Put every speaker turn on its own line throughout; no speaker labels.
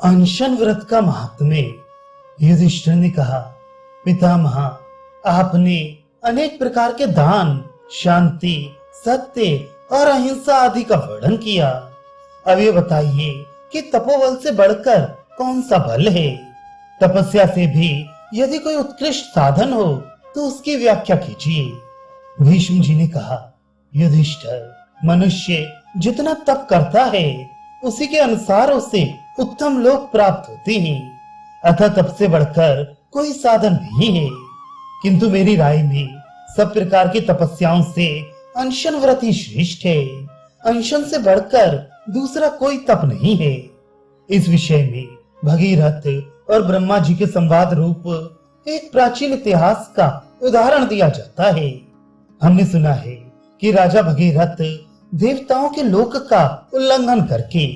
अनशन व्रत का महात्म्य। युधिष्ठिर ने कहा, पितामह, आपने अनेक प्रकार के दान, शांति, सत्य और अहिंसा आदि का वर्णन किया। अब ये बताइए कि तपोबल से बढ़कर कौन सा बल है? तपस्या से भी यदि कोई उत्कृष्ट साधन हो तो उसकी व्याख्या कीजिए। भीष्म जी ने कहा, युधिष्ठिर, मनुष्य जितना तप करता है उसी के अनुसार उसे उत्तम लोक प्राप्त होते हैं। अतः तप से बढ़कर कोई साधन नहीं है। किंतु मेरी राय में सब प्रकार की तपस्याओं से अनशन व्रत ही श्रेष्ठ है। अनशन से बढ़कर दूसरा कोई तप नहीं है। इस विषय में भगीरथ और ब्रह्मा जी के संवाद रूप एक प्राचीन इतिहास का उदाहरण दिया जाता है। हमने सुना है कि राजा भगीरथ देवताओं के लोक का उल्लंघन करके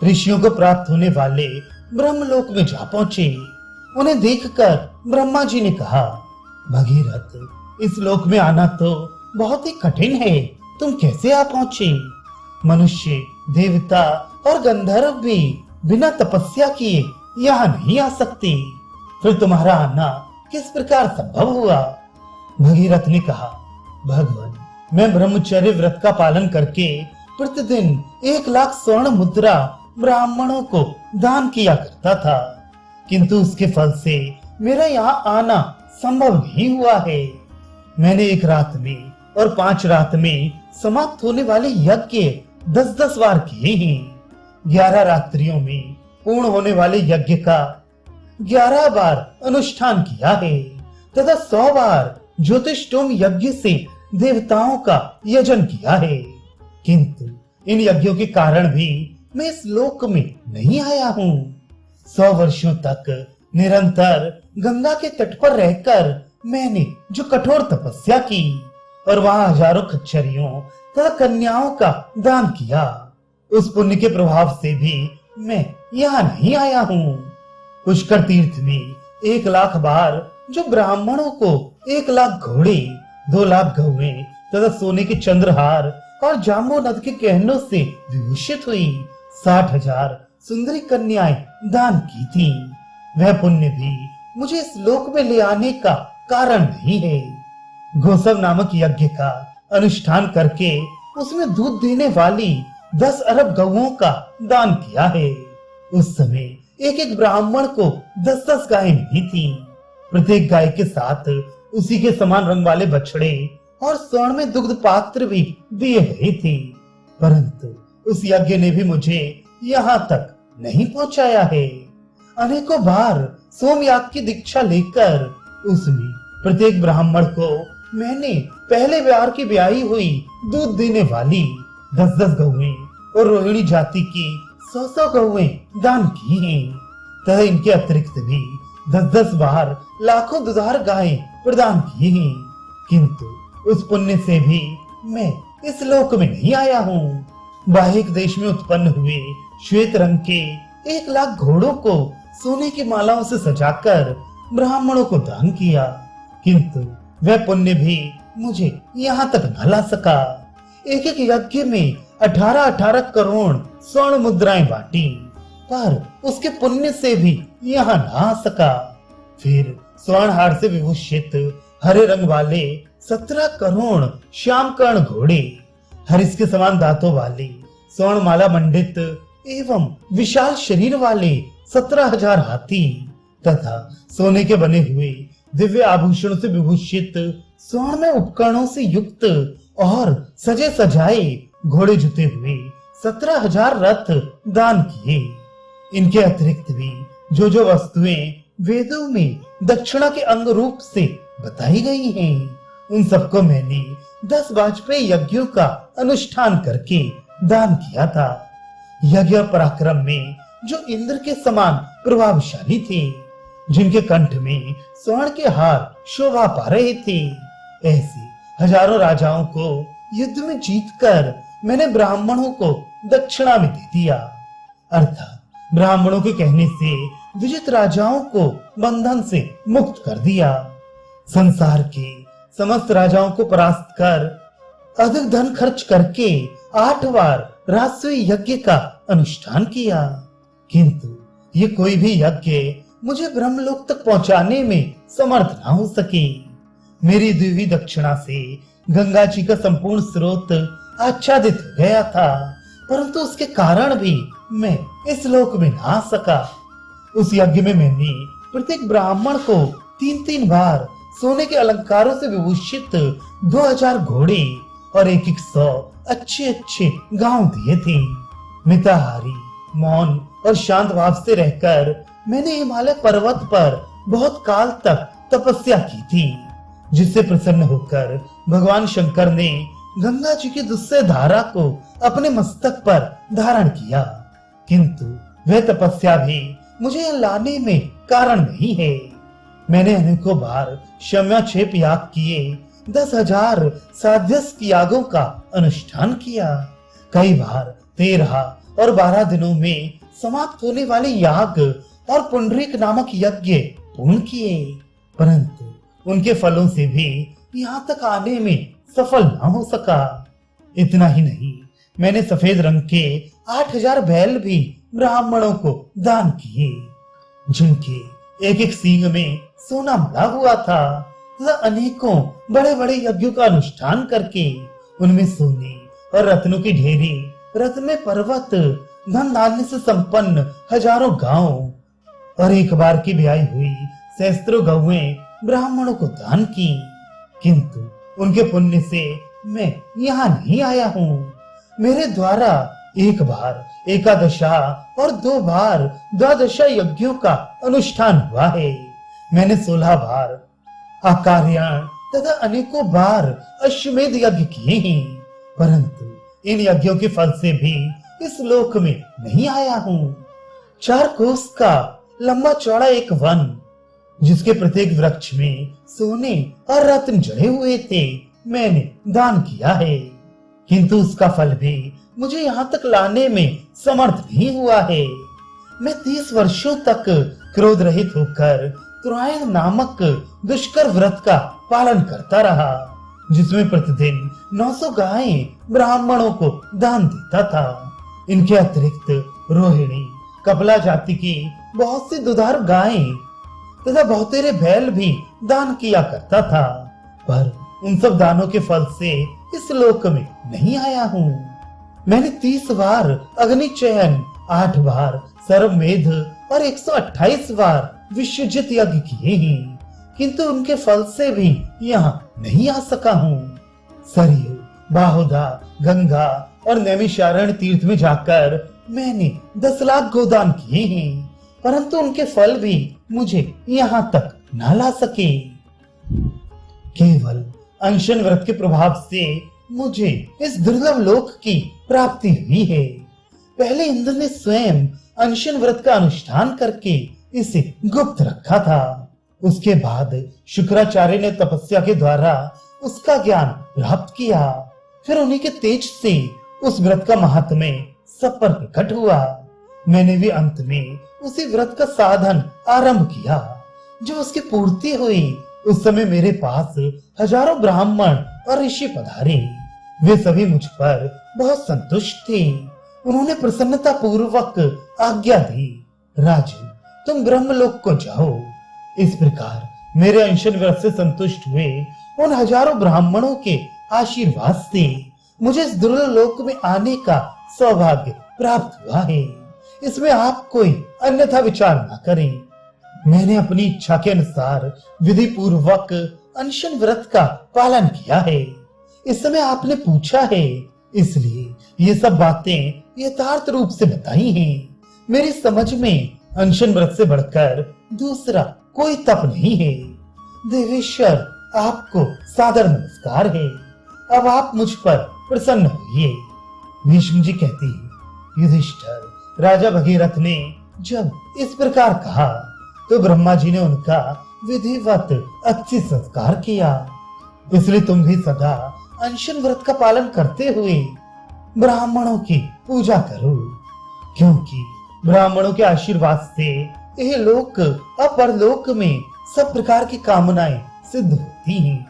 ऋषियों को प्राप्त होने वाले ब्रह्मलोक में जा पहुंचे। उन्हें देखकर ब्रह्मा जी ने कहा, भगीरथ, इस लोक में आना तो बहुत ही कठिन है, तुम कैसे आ पहुंचे? मनुष्य, देवता और गंधर्व भी बिना तपस्या किए यहाँ नहीं आ सकते। फिर तुम्हारा आना किस प्रकार संभव हुआ? भगीरथ ने कहा, भगवान, मैं ब्रह्मचर्य व्रत का पालन करके प्रतिदिन 1,00,000 स्वर्ण मुद्रा ब्राह्मणों को दान किया करता था, किंतु उसके फल से मेरा यहाँ आना संभव नहीं हुआ है। मैंने 1 रात में और 5 रात में समाप्त होने वाले यज्ञ 10-10 बार किए हैं। 11 रात्रियों में पूर्ण होने वाले यज्ञ का 11 बार अनुष्ठान किया है तथा 100 बार ज्योतिष्टोम यज्ञ से देवताओं का यजन किया है। किंतु इन यज्ञों के कारण भी मैं इस लोक में नहीं आया हूँ। 100 वर्षों तक निरंतर गंगा के तट पर रहकर मैंने जो कठोर तपस्या की और वहां हजारों खच्चरियों तथा कन्याओं का दान किया, उस पुण्य के प्रभाव से भी मैं यहाँ नहीं आया हूँ। पुष्कर तीर्थ में 1,00,000 बार जो ब्राह्मणों को 1,00,000 घोड़े, 2,00,000 गौएं तथा सोने के चंद्रहार और जाम्बू नद के गहनों से विभूषित हुई 60,000 सुंदरी कन्याएं दान की थी, वह पुण्य भी मुझे इस लोक में ले आने का कारण नहीं है। गोसव नामक यज्ञ का अनुष्ठान करके उसमें दूध देने वाली 10 अरब गौओं का दान किया है। उस समय एक ब्राह्मण को 10-10 गायें मिली थी। प्रत्येक गाय के साथ उसी के समान रंग वाले बछड़े और स्वर्ण में दुग्ध पात्र भी दिए गए थे, परंतु उस यज्ञ ने भी मुझे यहाँ तक नहीं पहुँचाया है। अनेकों बार सोमयाग की दीक्षा लेकर उसमें प्रत्येक ब्राह्मण को मैंने पहले बार की ब्याही हुई दूध देने वाली 10-10 गौएं और रोहिणी जाति की 100-100 गौएं दान की हैं, तथा इनके अतिरिक्त भी 10-10 बार लाखों दुधार गायें प्रदान की हैं। किंतु उस पुण्य से भी मैं इस लोक में नहीं आया हूँ। बाहिक देश में उत्पन्न हुए श्वेत रंग के 1,00,000 घोड़ों को सोने की मालाओं से सजाकर ब्राह्मणों को दान किया, किंतु वह पुण्य भी मुझे यहाँ तक न ला सका। एक यज्ञ में 18-18 करोड़ स्वर्ण मुद्राएं बांटी, पर उसके पुण्य से भी यहाँ न आ सका। फिर स्वर्ण हार से विभूषित हरे रंग वाले 17 करोड़ श्यामकर्ण घोड़े, हरिस के समान दांतों वाले स्वर्ण माला मंडित एवं विशाल शरीर वाले 17,000 हाथी तथा सोने के बने हुए दिव्य आभूषणों से विभूषित स्वर्ण में उपकरणों से युक्त और सजे सजाए घोड़े जुते हुए 17,000 रथ दान किए। इनके अतिरिक्त भी जो वस्तुएं वेदों में दक्षिणा के अंग रूप से बताई गई हैं, उन सबको मैंने 10 वाजपेयी यज्ञों का अनुष्ठान करके दान किया था। यज्ञ पराक्रम में जो इंद्र के समान प्रभावशाली थे, जिनके कंठ में स्वर्ण के हार शोभा पा रहे थे, ऐसे हजारों राजाओं को युद्ध में जीतकर मैंने ब्राह्मणों को दक्षिणा में दे दिया। अर्थात ब्राह्मणों के कहने से विजित राजाओं को बंधन से मुक्त कर दिया। संसार के समस्त राजाओं को परास्त कर अधिक धन खर्च करके 8 बार राजसूय यज्ञ का अनुष्ठान किया, किंतु ये कोई भी यज्ञ मुझे ब्रह्मलोक तक पहुंचाने में समर्थ ना हो सके। मेरी दी हुई दक्षिणा से गंगा जी का संपूर्ण स्रोत आच्छादित हो गया था, परंतु उसके कारण भी मैं इस लोक में ना आ सका। उस यज्ञ में मैंने प्रत्येक ब्राह्मण को 3-3 बार सोने के अलंकारों से विभूषित 2000 घोड़े और 100 अच्छे अच्छे गांव दिए थे। मिताहारी, मौन और शांत भाव से रहकर मैंने हिमालय पर्वत पर बहुत काल तक तपस्या की थी, जिससे प्रसन्न होकर भगवान शंकर ने गंगा जी की दुस्सह धारा को अपने मस्तक पर धारण किया। किंतु वह तपस्या भी मुझे यहाँ लाने में कारण नहीं है। मैंने अनेकों बार क्षम्याक्षेप याग किए, 10,000 साध्यस्क यागों का अनुष्ठान किया। कई बार 13 और 12 दिनों में समाप्त होने वाले याग और पुंडरीक नामक यज्ञ पूर्ण किए, परंतु उनके फलों से भी यहाँ तक आने में सफल न हो सका। इतना ही नहीं, मैंने सफेद रंग के 8,000 बैल भी ब्राह्मणों को दान किए, जिनके एक एक सींग में सोना मड़ा हुआ था, तथा अनेकों बड़े बड़े यज्ञों का अनुष्ठान करके उनमें सोने और रत्नों की ढेरी, रत्न में पर्वत, धन धान्य से संपन्न हजारों गांव और एक बार की ब्याई हुई सहस्त्रों गौएं ब्राह्मणों को दान की। किंतु उनके पुण्य से मैं यहाँ नहीं आया हूँ। मेरे द्वारा एक बार एकादशा और 2 बार द्वादशा यज्ञों का अनुष्ठान हुआ है। मैंने 16 बार आकार्यण तथा अनेकों बार अश्वमेध यज्ञ किए हैं, परंतु इन यज्ञों के फल से भी इस लोक में नहीं आया हूँ। 4 कोस का लंबा चौड़ा एक वन, जिसके प्रत्येक वृक्ष में सोने और रत्न जड़े हुए थे, मैंने दान किया है, किंतु उसका फल भी मुझे यहाँ तक लाने में समर्थ नहीं हुआ है। मैं 30 वर्षों तक क्रोध रहित होकर त्रोयण नामक दुष्कर व्रत का पालन करता रहा, जिसमें प्रतिदिन 900 गायें ब्राह्मणों को दान देता था। इनके अतिरिक्त रोहिणी, कपला जाति की बहुत सी दुधारू गायें तथा बहुतेरे बैल भी दान किया करता था, पर उन सब दानों के फल से इस लोक में नहीं आया हूँ। मैंने 30 बार अग्नि चयन, 8 बार सर्वमेध और 128 बार विश्वजित यज्ञ किए हैं, किंतु उनके फल से भी यहाँ नहीं आ सका हूँ। सरयू, बाहुदा, गंगा और नैमिषारण्य तीर्थ में जाकर मैंने 10 लाख गोदान किए हैं, परंतु उनके फल भी मुझे यहाँ तक न ला सके। केवल अनशन व्रत के प्रभाव से मुझे इस दुर्लभ लोक की प्राप्ति हुई है। पहले इंद्र ने स्वयं अनशन व्रत का अनुष्ठान करके इसे गुप्त रखा था। उसके बाद शुक्राचार्य ने तपस्या के द्वारा उसका ज्ञान प्राप्त किया। फिर उन्हीं के तेज से उस व्रत का महात्म्य सब पर प्रकट हुआ। मैंने भी अंत में उसी व्रत का साधन आरंभ किया। जब उसकी पूर्ति हुई, उस समय मेरे पास हजारों ब्राह्मण और ऋषि पधारे। वे सभी मुझ पर बहुत संतुष्ट थे। उन्होंने प्रसन्नता पूर्वक आज्ञा दी, राजन, तुम ब्रह्मलोक को जाओ। इस प्रकार मेरे अनशन व्रत से संतुष्ट हुए उन हजारों ब्राह्मणों के आशीर्वाद से मुझे इस दुर्लभ लोक में आने का सौभाग्य प्राप्त हुआ है। इसमें आप कोई अन्यथा विचार न करें। मैंने अपनी इच्छा के अनुसार विधि पूर्वक अनशन व्रत का पालन किया है। इस समय आपने पूछा है, इसलिए ये सब बातें यथार्थ रूप से बताई हैं। मेरी समझ में अनशन व्रत से बढ़कर दूसरा कोई तप नहीं है। देवेश्वर, आपको सादर नमस्कार है। अब आप मुझ पर प्रसन्न होइए। भीष्म जी कहते हैं, युधिष्ठिर, राजा भगीरथ ने जब इस प्रकार कहा तो ब्रह्मा जी ने उनका विधिवत अच्छी संस्कार किया। इसलिए तुम भी सदा अनशन व्रत का पालन करते हुए ब्राह्मणों की पूजा करो, क्योंकि ब्राह्मणों के आशीर्वाद से यह लोक और परलोक में सब प्रकार की कामनाएं सिद्ध होती हैं।